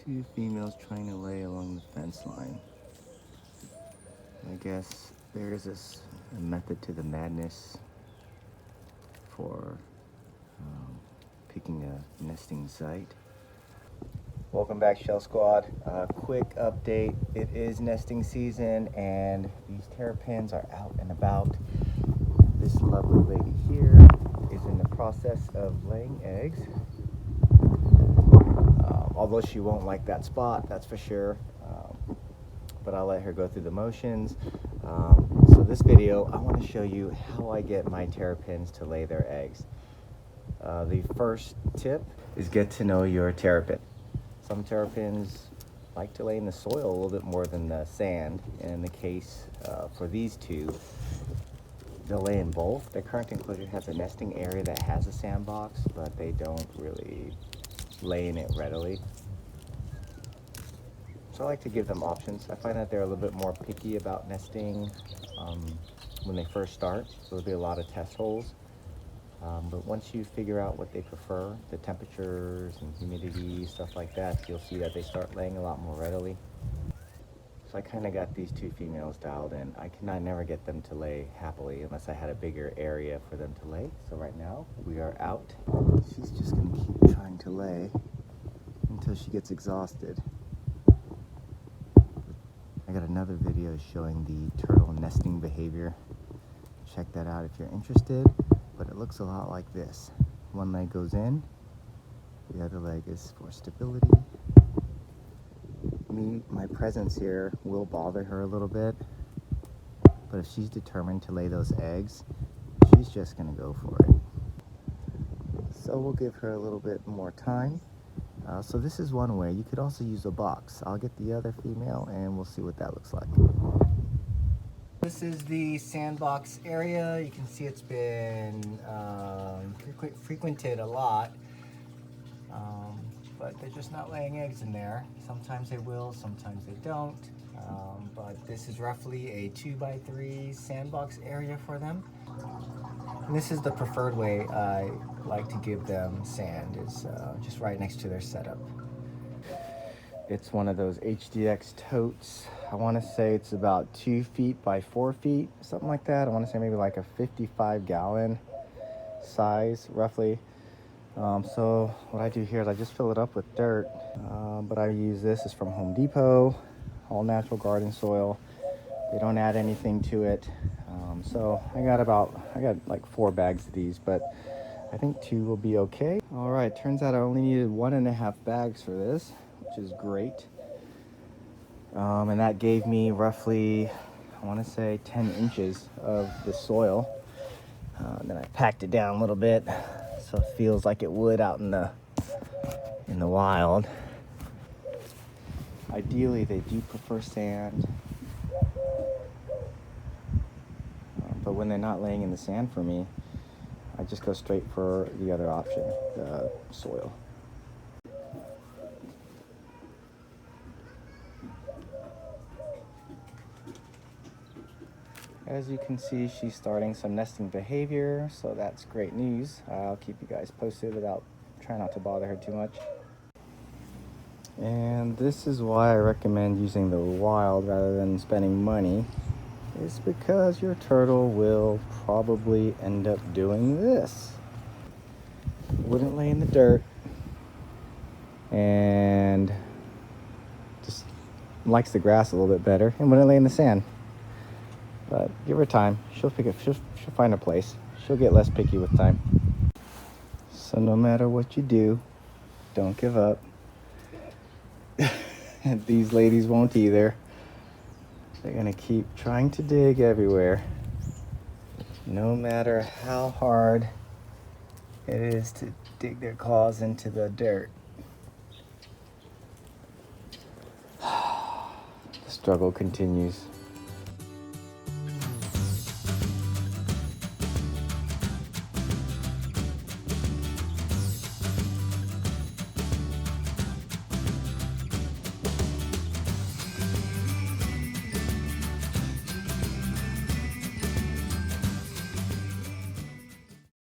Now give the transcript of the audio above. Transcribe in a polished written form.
Two females trying to lay along the fence line. I guess there is a method to the madness for picking a nesting site. Welcome back, Shell Squad. Quick update. It is nesting season and these terrapins are out and about. This lovely lady here is in the process of laying eggs. Although she won't like that spot, that's for sure. But I'll let her go through the motions. So this video, I want to show you how I get my terrapins to lay their eggs. The first tip is get to know your terrapin. Some terrapins like to lay in the soil a little bit more than the sand. And in the case for these two, they'll lay in both. Their current enclosure has a nesting area that has a sandbox, but they don't really lay in it readily. So I like to give them options. I find that they're a little bit more picky about nesting when they first start, so there'll be a lot of test holes. But once you figure out what they prefer, the temperatures and humidity, stuff like that, you'll see that they start laying a lot more readily. So I kind of got these two females dialed in. I never get them to lay happily unless I had a bigger area for them to lay. So right now we are out. She's just gonna keep trying to lay until she gets exhausted. I got another video showing the turtle nesting behavior. Check that out if you're interested, but it looks a lot like this. One leg goes in, the other leg is for stability. My presence here will bother her a little bit, but if she's determined to lay those eggs, she's just gonna go for it. So we'll give her a little bit more time. So this is one way. You could also use a box. I'll get the other female and we'll see what that looks like. This is the sandbox area. You can see it's been frequented a lot, but they're just not laying eggs in there. Sometimes they will, sometimes they don't. But this is roughly a 2x3 sandbox area for them. And this is the preferred way I like to give them sand, is just right next to their setup. It's one of those HDX totes. I want to say it's about 2 feet by 4 feet, something like that. I want to say maybe like a 55-gallon size, roughly. So what I do here is I just fill it up with dirt, but I use this. It's from Home Depot, all natural garden soil. They don't add anything to it. So I got like 4 bags of these, but I think 2 will be okay. All right, turns out I only needed 1.5 bags for this, which is great. And that gave me roughly, I want to say 10 inches of the soil. Then I packed it down a little bit so it feels like it would out in the wild. Ideally, they do prefer sand. But when they're not laying in the sand for me, I just go straight for the other option, the soil. As you can see, she's starting some nesting behavior, so that's great news. I'll keep you guys posted trying not to bother her too much. And this is why I recommend using the wild rather than spending money. It's because your turtle will probably end up doing this. Wouldn't lay in the dirt and just likes the grass a little bit better and wouldn't lay in the sand. But give her time. She'll find a place. She'll get less picky with time. So no matter what you do, don't give up. And these ladies won't either. They're gonna keep trying to dig everywhere, no matter how hard it is to dig their claws into the dirt. The struggle continues.